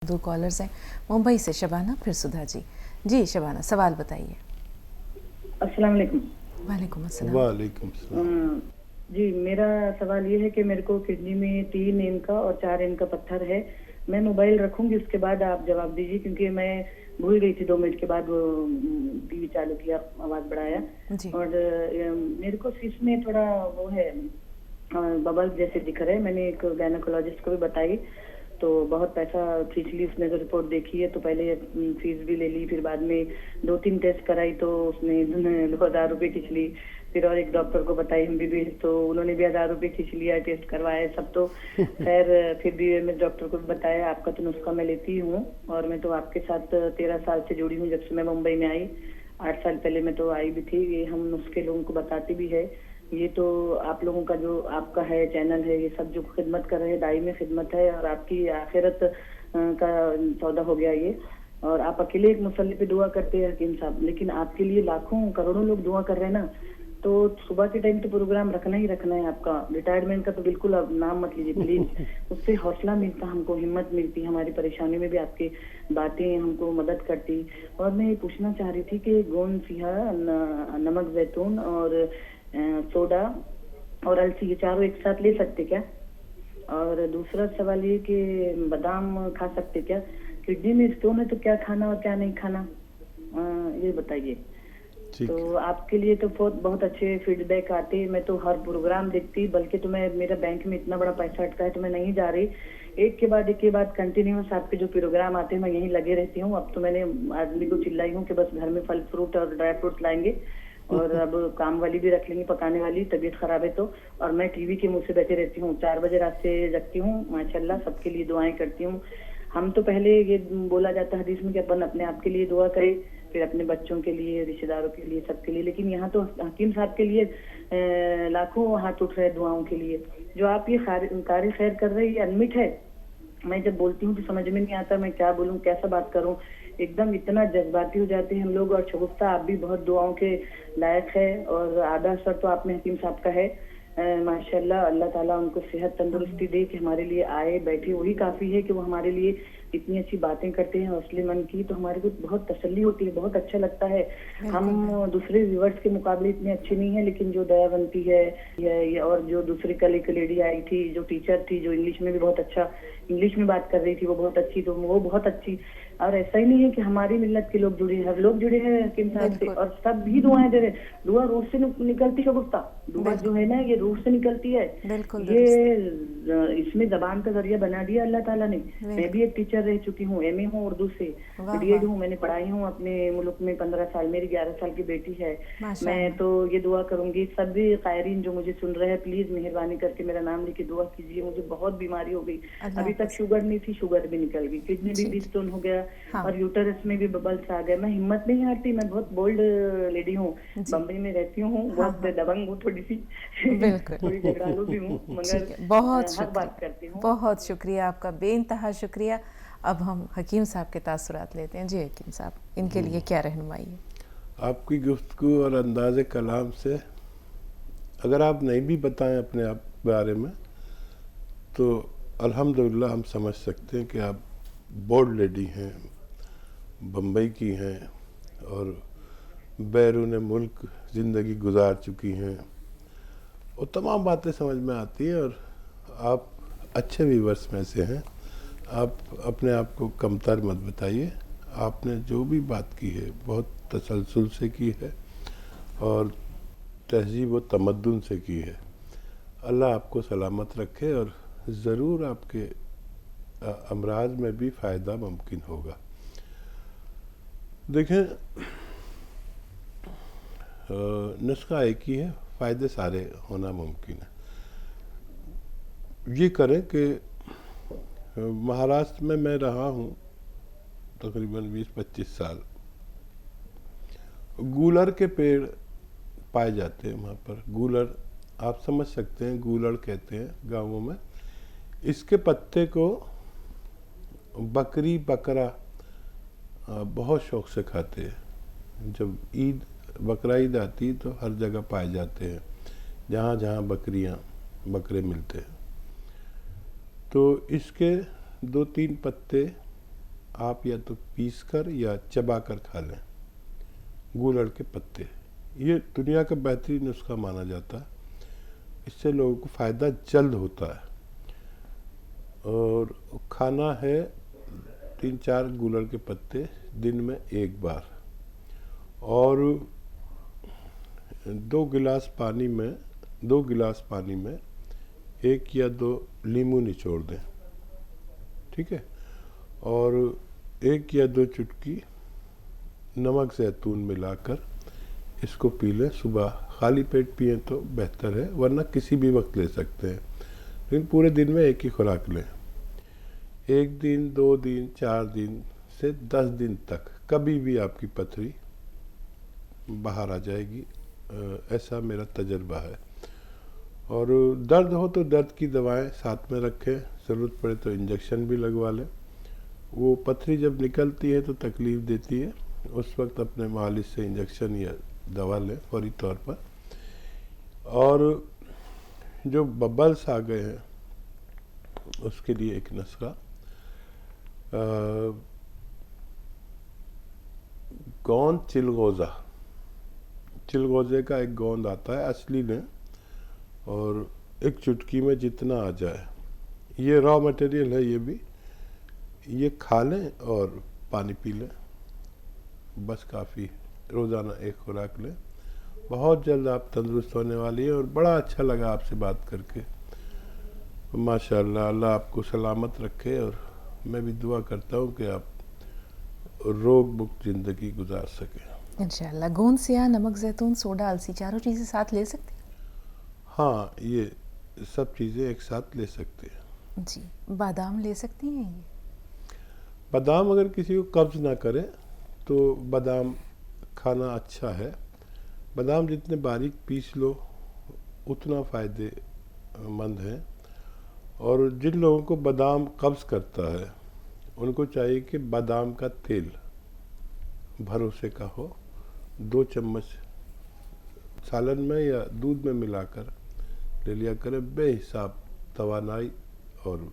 दो कॉलर्स हैं मुंबई से, शबाना फिर सुधा जी। जी शबाना, सवाल बताइए। अस्सलाम वालेकुम। वालेकुम अस्सलाम। वालेकुम सलाम। जी, मेरा सवाल ये है कि मेरे को किडनी में 3 इंच का और 4 इंच का पत्थर है। मैं मोबाइल रखूंगी, उसके बाद आप जवाब दीजिए, क्योंकि मैं भूल गई थी 2 मिनट के बाद वो टीवी चालू किया, आवाज बढ़ाया। जी और मेरे को सिस में थोड़ा वो है, बबल जैसे दिख रहे हैं। मैंने एक गायनेकोलॉजिस्ट को भी बताई, तो बहुत पैसा खींच ली उसने। तो रिपोर्ट देखी है, तो पहले फीस भी ले ली, फिर बाद में 2-3 टेस्ट कराई तो उसने 1000 रुपये खींच ली। फिर और एक डॉक्टर को बताई MBBS, तो उन्होंने भी 1000 रुपये खींच लिया, टेस्ट करवाए सब। तो खैर फिर भी मैं डॉक्टर को बताया आपका तो नुस्खा मैं लेती हूँ, और मैं तो आपके साथ 13 साल से जुड़ी हूँ, जब से मैं मुंबई में आई। 8 साल पहले मैं तो आई भी थी। ये हम नुस्खे लोगों को बताते भी है। ये तो आप लोगों का जो आपका है चैनल है, ये सब जो खिदमत कर रहे हैं, दाई में खिदमत है, और आपकी आखिरत का सौदा हो गया ये। और आप अकेले एक मसले पे दुआ करते हैं हकीम साहब, लेकिन आपके लिए लाखों करोड़ों लोग दुआ कर रहे हैं ना। तो सुबह के टाइम तो प्रोग्राम रखना ही रखना है आपका। रिटायरमेंट का तो बिल्कुल अब नाम मत लीजिए प्लीज। उससे हौसला मिलता, हमको हिम्मत मिलती, हमारी परेशानी में भी आपकी बातें हमको मदद करती। और मैं ये पूछना चाह रही थी कि गोंद सिहा, नमक जैतून और सोडा और अलसी, ये चारों एक साथ ले सकते क्या? और दूसरा सवाल ये कि बादाम खा सकते क्या? किडनी में स्टोन है तो क्या खाना और क्या नहीं खाना, ये बताइए। तो आपके लिए तो बहुत अच्छे फीडबैक आते। मैं तो हर प्रोग्राम देखती, बल्कि तो मैं, मेरा बैंक में इतना बड़ा पैसा अटका है तो मैं नहीं जा रही। एक के बाद कंटिन्यूस आपके जो प्रोग्राम आते हैं मैं यहीं लगे रहती हूँ। अब तो मैंने आदमी को चिल्लाई हूँ कि बस घर में फल फ्रूट और ड्राई फ्रूट लाएंगे, और अब काम वाली भी रख लेंगे पकाने वाली, तबीयत खराब है तो। और मैं टीवी के मुंह से बैठे रहती हूँ, 4 बजे रात से जगती हूँ। माशाल्लाह सबके लिए दुआएं करती हूँ। हम तो पहले ये बोला जाता है हदीस में कि अपन अपने आप के लिए दुआ करें, फिर अपने बच्चों के लिए, रिश्तेदारों के लिए, सबके लिए। लेकिन यहाँ तो हकीम साहब के लिए लाखों हाथ उठ रहे हैं दुआओं के लिए। जो आप ये कार्य खैर कर रहे हैं, ये अनमिट है। मैं जब बोलती हूँ तो समझ में नहीं आता मैं क्या बोलूँ, कैसा बात करूँ। एकदम इतना जज्बाती हो जाते हैं हम लोग। और शगुफ्ता आप भी बहुत दुआओं के लायक है, और आधा असर तो आप में हकीम साहब का है। माशाल्लाह, अल्लाह ताला उनको सेहत तंदुरुस्ती दे कि हमारे लिए आए बैठे, वही काफी है कि वो हमारे लिए इतनी अच्छी बातें करते हैं हौसले मन की। तो हमारे को बहुत तसल्ली होती है, बहुत अच्छा लगता है। हम दूसरे व्यूवर्स के मुकाबले इतने अच्छे नहीं है, लेकिन जो दयावंती है और जो दूसरी कल एक लेडी आई थी जो टीचर थी, जो इंग्लिश में भी बहुत अच्छा इंग्लिश में बात कर रही थी, वो बहुत अच्छी, तो वो बहुत अच्छी। और ऐसा ही नहीं है कि हमारी मिल्लत के लोग जुड़े हैं, हर लोग जुड़े हैं हकीम साहब से, और सब भी दुआएं दे रहे हैं। दुआ रूह से निकलती है गुफ्ता, दुआ जो है ना ये रूह से निकलती है। ये इसमें जबान का जरिया बना दिया अल्लाह ताला ने। मैं भी एक टीचर रह चुकी हूँ, MA हूँ उर्दू से, BEd हूँ, मैंने पढ़ाई हूँ अपने मुल्क में 15 साल, मेरी 11 साल की बेटी है। मैं तो ये दुआ करूंगी, सब भी कायरीन जो मुझे सुन रहे हैं, प्लीज मेहरबानी करके मेरा नाम लेके दुआ कीजिए। मुझे बहुत बीमारी हो गई, अभी तक शुगर नहीं थी, शुगर भी निकल गई, किडनी भी स्टोन हो गया, और यूटरस में भी बबल्स आ गए। मैं हिम्मत नहीं हारती, मैं बहुत बोल्ड लेडी हूँ, बम्बई में रहती हूँ, बहुत दबंग हूँ थोड़ी सी, थोड़ी झगड़ालू भी हूँ, मगर बहुत हक बात करती हूँ। बहुत शुक्रिया आपका, बेइंतहा शुक्रिया। अब हम हकीम साहब के तासुरात लेते हैं। जी हकीम साहब, इनके लिए क्या रहनुमाई है? आपकी गुफ्तगू और अंदाज़े कलाम से अगर आप नहीं भी बताएं अपने आप बारे में, तो अल्हम्दुलिल्लाह हम समझ सकते हैं कि आप बोल्ड लेडी हैं, बम्बई की हैं, और बैरून मुल्क ज़िंदगी गुजार चुकी हैं, और तमाम बातें समझ में आती हैं। और आप अच्छे व्यूवर्स में से हैं। आप अपने आप को कमतर मत बताइए। आपने जो भी बात की है बहुत तसलसल से की है, और तहजीब व तमद्दुन से की है। अल्लाह आपको सलामत रखे, और ज़रूर आपके अमराज में भी फ़ायदा मुमकिन होगा। देखें, नुस्खा एक ही है, फ़ायदे सारे होना मुमकिन है। ये करें कि महाराष्ट्र में मैं रहा हूँ तकरीबन 20-25 साल। गूलर के पेड़ पाए जाते हैं वहाँ पर। गूलर आप समझ सकते हैं, गूलर कहते हैं गाँवों में। इसके पत्ते को बकरी बकरा बहुत शौक़ से खाते हैं। जब ईद बकरा ईद आती तो हर जगह पाए जाते हैं, जहाँ जहाँ बकरे मिलते हैं। तो इसके 2-3 पत्ते आप या तो पीस कर या चबा कर खा लें। गूलड़ के पत्ते, ये दुनिया का बेहतरीन नुस्खा माना जाता है। इससे लोगों को फ़ायदा जल्द होता है। और खाना है 3-4 गूलड़ के पत्ते दिन में 1 बार, और 2 गिलास पानी में 1 या 2 नींबू निचोड़ दें, ठीक है। और 1 या 2 चुटकी नमक ज़ैतून मिलाकर इसको पी लें। सुबह खाली पेट पिए तो बेहतर है, वरना किसी भी वक्त ले सकते हैं, लेकिन पूरे दिन में एक ही खुराक लें। 1 दिन, 2 दिन, 4 दिन से 10 दिन तक कभी भी आपकी पथरी बाहर आ जाएगी, ऐसा मेरा तजर्बा है। और दर्द हो तो दर्द की दवाएं साथ में रखें, ज़रूरत पड़े तो इंजेक्शन भी लगवा लें। वो पथरी जब निकलती है तो तकलीफ़ देती है, उस वक्त अपने मालिश से इंजेक्शन या दवा लें फौरी तौर पर। और जो बबल्स आ गए हैं उसके लिए एक नुस्खा, गोंद चिलगोज़े का एक गोंद आता है, असली लें, और एक चुटकी में जितना आ जाए, ये रॉ मटेरियल है, ये खा लें और पानी पी लें, बस काफ़ी। रोज़ाना एक खुराक लें, बहुत जल्द आप तंदुरुस्त होने वाली है। और बड़ा अच्छा लगा आपसे बात करके, माशाअल्लाह। अल्लाह आपको सलामत रखे, और मैं भी दुआ करता हूँ कि आप रोग मुक्त ज़िंदगी गुजार सकें इंशाल्लाह। गोंद से या नमक ज़ैतून सोडा अलसी चारों चीज़ें साथ ले सकते हैं? हाँ, ये सब चीज़ें एक साथ ले सकते हैं जी। बादाम ले सकती हैं ये? बादाम अगर किसी को कब्ज़ ना करे तो बादाम खाना अच्छा है। बादाम जितने बारीक पीस लो उतना फ़ायदेमंद है। और जिन लोगों को बादाम कब्ज़ करता है उनको चाहिए कि बादाम का तेल भरोसे का हो, 2 चम्मच सालन में या दूध में मिलाकर ले लिया करें। बेहिसाब तवानाई और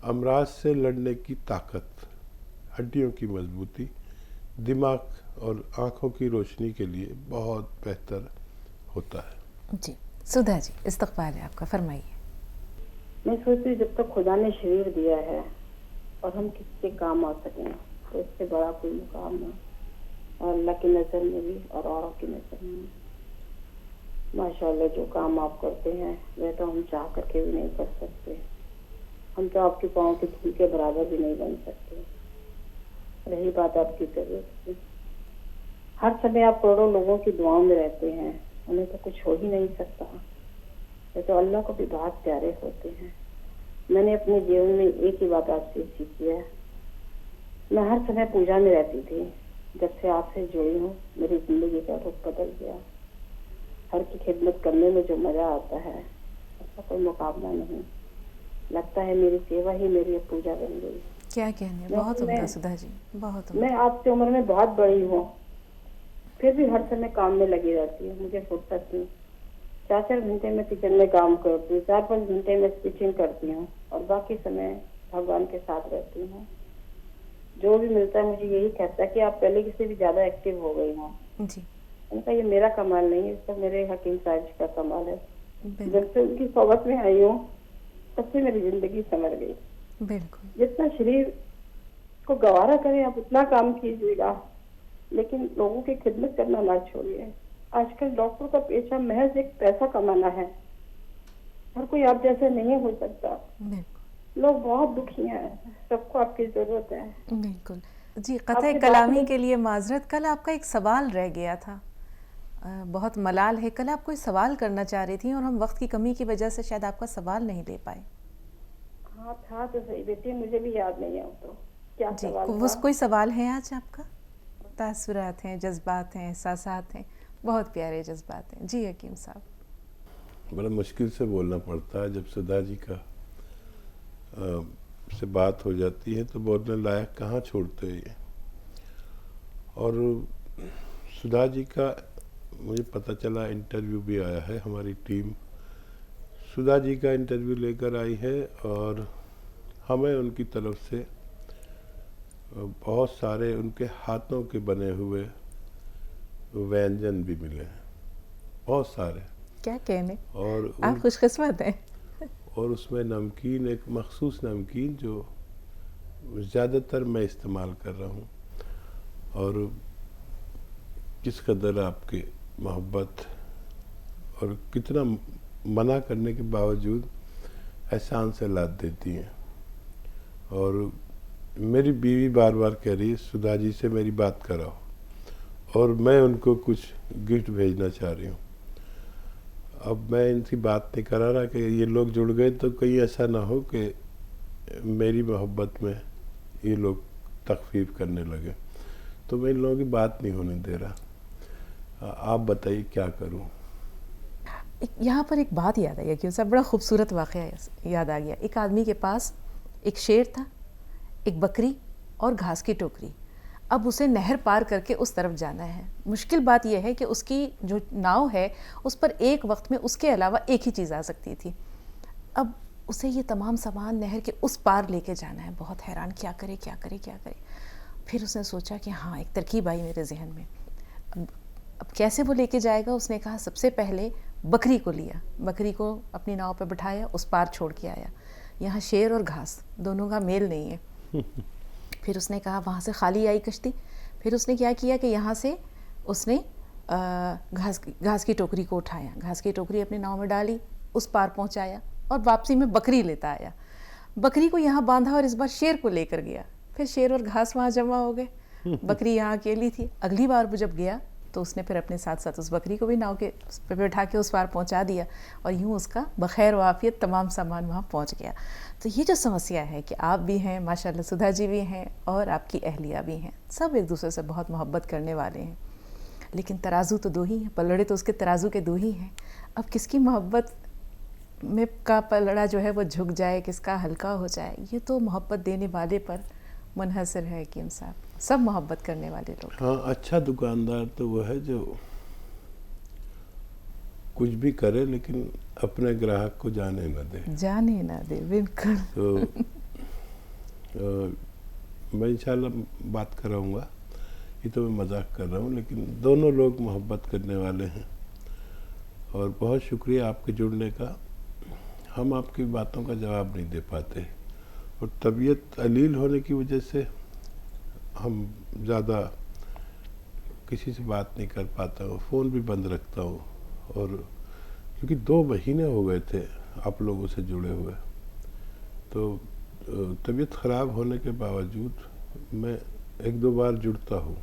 अमराज से लड़ने की ताकत, हड्डियों की मजबूती, दिमाग और आँखों की रोशनी के लिए बहुत बेहतर होता है। जी सुधा जी, इस्तकबाल है आपका, फरमाइए। मैं सोचती हूँ जब तक खुदा ने शरीर दिया है और हम किसी के काम आ सकें तो इससे बड़ा कोई मुकाम ना, और अल्लाह की नज़र में भी और औरों की नज़र में। माशाल्लाह जो काम आप करते हैं वह तो हम चाह करके भी नहीं कर सकते। हम तो आपके पाँव के धूल के बराबर भी नहीं बन सकते। रही बात आपकी तबीयत की, हर समय आप करोड़ों लोगों की दुआओं में रहते हैं, उन्हें तो कुछ हो ही नहीं सकता। ये तो अल्लाह को भी बहुत प्यारे होते हैं। मैंने अपने जीवन में एक ही बात आपसे सीखी है, मैं हर समय पूजा में रहती थी। जब से आपसे जुड़ी हूँ मेरी जिंदगी का रुख बदल गया। हर की खिदमत करने में जो मजा आता है उसका कोई मुकाबला नहीं। लगता है मेरी सेवा ही मेरी पूजा बन गई। क्या कहने, बहुत उम्दा सुधा जी, बहुत उम्दा। मैं आपसे उम्र में बहुत बड़ी हूँ, फिर भी हर समय काम में लगी रहती हूँ। मुझे फुर्सत नहीं। 4-4 घंटे में किचन में काम करती हूँ, 4-5 घंटे में स्टिचिंग करती हूँ, और बाकी समय भगवान के साथ रहती हूँ। जो भी मिलता है मुझे यही कहता है कि आप पहले किसी भी ज्यादा एक्टिव हो गई हो। जी उनका ये मेरा कमाल नहीं है, सब मेरे हकीम साहब का कमाल है। बिल्कुल जब से उनकी सोबत में आई हूँ तब से मेरी जिंदगी संवर गई। बिल्कुल। जितना शरीर को गवारा करें आप उतना काम कीजिएगा, लेकिन लोगों की खिदमत करना ना छोड़िए। आजकल डॉक्टर का पेशा महज एक पैसा कमाना है। हर कोई आप जैसे नहीं हो सकता। बिल्कुल लोग बहुत दुखी हैं, सबको आपकी जरूरत है। बिल्कुल। जी कतई आपकी कलामी बात के लिए माजरत, कल आपका एक सवाल रह गया था, बहुत मलाल है। कल आप कोई सवाल करना चाह रही थी और हम वक्त की कमी की वजह से शायद आपका सवाल नहीं ले पाए। हाँ था तो सही बेटी, मुझे भी याद नहीं है तो क्या जी सवाल वो था? कोई सवाल है आज आपका? तासुरात हैं, जज्बात हैं, एहसासात हैं, बहुत प्यारे जज्बात हैं। जी हकीम साहब। बड़ा मुश्किल से बोलना पड़ता है जब सुधा जी का से बात हो जाती है, तो बोलने लायक कहाँ छोड़ते हैं ये। और सुधा जी का मुझे पता चला इंटरव्यू भी आया है। हमारी टीम सुधा जी का इंटरव्यू लेकर आई है और हमें उनकी तरफ से बहुत सारे उनके हाथों के बने हुए व्यंजन भी मिले हैं, बहुत सारे। क्या कहने, और आप खुशकिस्मत हैं। और उसमें नमकीन, एक मखसूस नमकीन जो ज़्यादातर मैं इस्तेमाल कर रहा हूँ। और किस कदर आपकी मोहब्बत और कितना मना करने के बावजूद एहसान से लाद देती हैं। और मेरी बीवी बार बार कह रही है सुधा जी से मेरी बात कराओ, और मैं उनको कुछ गिफ्ट भेजना चाह रही हूँ। अब मैं इनकी बात नहीं करा रहा कि ये लोग जुड़ गए तो कहीं ऐसा ना हो कि मेरी मोहब्बत में ये लोग तकफीर करने लगे, तो मैं इन लोगों की बात नहीं होने दे रहा। आप बताइए क्या करूं। यहाँ पर एक बात याद आई कि उसका बड़ा खूबसूरत वाक़या याद आ गया। एक आदमी के पास एक शेर था, एक बकरी और घास की टोकरी। अब उसे नहर पार करके उस तरफ जाना है। मुश्किल बात यह है कि उसकी जो नाव है उस पर एक वक्त में उसके अलावा एक ही चीज़ आ सकती थी। अब उसे ये तमाम सामान नहर के उस पार लेके जाना है। बहुत हैरान, क्या करे क्या करे क्या करे। फिर उसने सोचा कि हाँ, एक तरकीब आई मेरे जहन में। अब कैसे वो लेके जाएगा। उसने कहा सबसे पहले बकरी को लिया, बकरी को अपनी नाव पर बिठाया, उस पार छोड़ के आया। यहाँ शेर और घास दोनों का मेल नहीं है। फिर उसने कहा वहाँ से खाली आई कश्ती। फिर उसने क्या किया कि यहाँ से उसने घास की टोकरी को उठाया, घास की टोकरी अपनी नाव में डाली, उस पार पहुँचाया और वापसी में बकरी लेता आया। बकरी को यहाँ बांधा और इस बार शेर को लेकर गया। फिर शेर और घास वहाँ जमा हो गए, बकरी यहाँ अकेली थी। अगली बार वो जब गया तो उसने फिर अपने साथ साथ उस बकरी को भी नाव के पे बैठा के उस पार पहुंचा दिया, और यूं उसका बखैर वाफियत तमाम सामान वहाँ पहुंच गया। तो ये जो समस्या है कि आप भी हैं माशाल्लाह, सुधा जी भी हैं और आपकी अहलिया भी हैं, सब एक दूसरे से बहुत मोहब्बत करने वाले हैं, लेकिन तराजू तो दो ही हैं, पलड़े तो उसके तराजू के दो ही हैं। अब किसकी मोहब्बत में का पलड़ा जो है वो झुक जाए, किसका हल्का हो जाए, ये तो मोहब्बत देने वाले पर मुनहसर है हकीम साहब। सब मोहब्बत करने वाले लोग। हाँ, अच्छा दुकानदार तो वो है जो कुछ भी करे लेकिन अपने ग्राहक को जाने ना दे, जाने ना दे, बिल्कुल। तो मैं इंशाल्लाह बात कराऊंगा। ये तो मैं मजाक कर रहा हूँ, लेकिन दोनों लोग मोहब्बत करने वाले हैं। और बहुत शुक्रिया आपके जुड़ने का। हम आपकी बातों का जवाब नहीं दे पाते, और तबीयत अलील होने की वजह से हम ज़्यादा किसी से बात नहीं कर पाता हूँ, फ़ोन भी बंद रखता हूँ। और क्योंकि 2 महीने हो गए थे आप लोगों से जुड़े हुए, तो तबीयत ख़राब होने के बावजूद मैं 1-2 बार जुड़ता हूँ।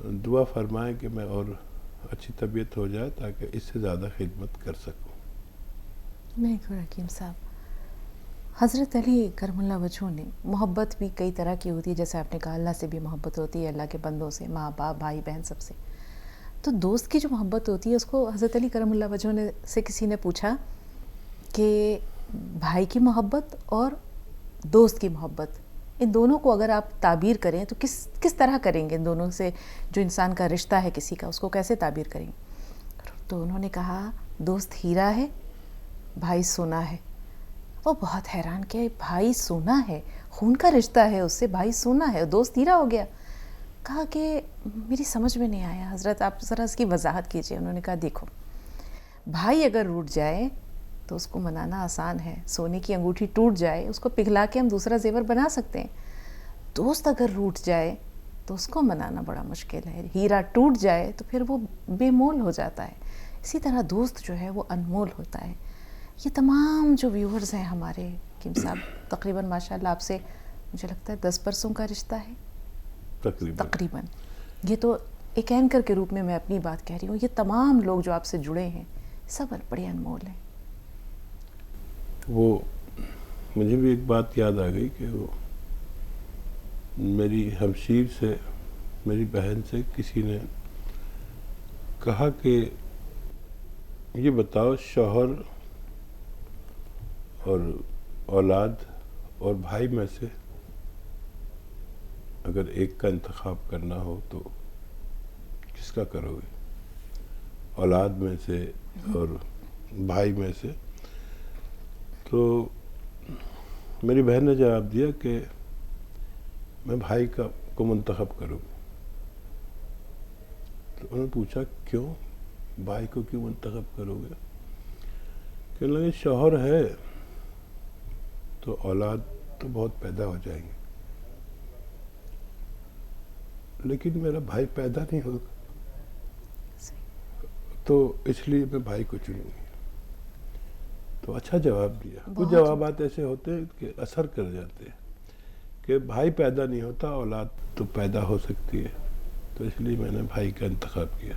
दुआ फरमाएं कि मैं और अच्छी तबीयत हो जाए ताकि इससे ज़्यादा खिदमत कर सकूँ। बिल्कुल हकीम साहब। हज़रत अली करमुल्लाह वजह ने, मोहब्बत भी कई तरह की होती है, जैसे आपने कहा अल्लाह से भी मोहब्बत होती है, अल्लाह के बंदों से, माँ बाप भाई बहन सबसे। तो दोस्त की जो मोहब्बत होती है उसको हज़रत अली करमुल्लाह वजह ने से किसी ने पूछा कि भाई की मोहब्बत और दोस्त की मोहब्बत, इन दोनों को अगर आप ताबीर करें तो किस तरह करेंगे। इन दोनों से जो इंसान का रिश्ता है किसी का, उसको कैसे ताबीर करेंगे। तो उन्होंने कहा दोस्त हीरा है, भाई सोना है। वो बहुत हैरान कि भाई सोना है, खून का रिश्ता है उससे, भाई सोना है, दोस्त हीरा हो गया। कहा कि मेरी समझ में नहीं आया हज़रत, आप ज़रा इसकी वजाहत कीजिए। उन्होंने कहा देखो, भाई अगर रूठ जाए तो उसको मनाना आसान है, सोने की अंगूठी टूट जाए उसको पिघला के हम दूसरा जेवर बना सकते हैं। दोस्त अगर रूठ जाए तो उसको मनाना बड़ा मुश्किल है। हीरा टूट जाए तो फिर वो बेमोल हो जाता है। इसी तरह दोस्त जो है वो अनमोल होता है। ये तमाम जो व्यूअर्स हैं हमारे हकीम साहब, तकरीबन माशाल्लाह आपसे मुझे लगता है 10 बरसों का रिश्ता है तकरीबन। ये तो एक एंकर के रूप में मैं अपनी बात कह रही हूँ। ये तमाम लोग जो आपसे जुड़े हैं सब बड़े अनमोल हैं। वो मुझे भी एक बात याद आ गई कि वो मेरी हमशीर से, मेरी बहन से किसी ने कहा कि ये बताओ, शौहर और औलाद और भाई में से अगर एक का इंतखाब करना हो तो किसका करोगे, औलाद में से और भाई में से। तो मेरी बहन ने जवाब दिया कि मैं भाई को मुंतखब करूँ। तो उन्होंने पूछा क्यों, भाई को क्यों मुंतखब करोगे? कहने लगे शौहर है तो औलाद तो बहुत पैदा हो जाएंगे, लेकिन मेरा भाई पैदा नहीं होगा, तो इसलिए मैं भाई को चुनूंगी। तो अच्छा जवाब दिया। कुछ बहुत जवाबात ऐसे होते हैं कि असर कर जाते हैं कि भाई पैदा नहीं होता, औलाद तो पैदा हो सकती है, तो इसलिए मैंने भाई का इंतखाब किया।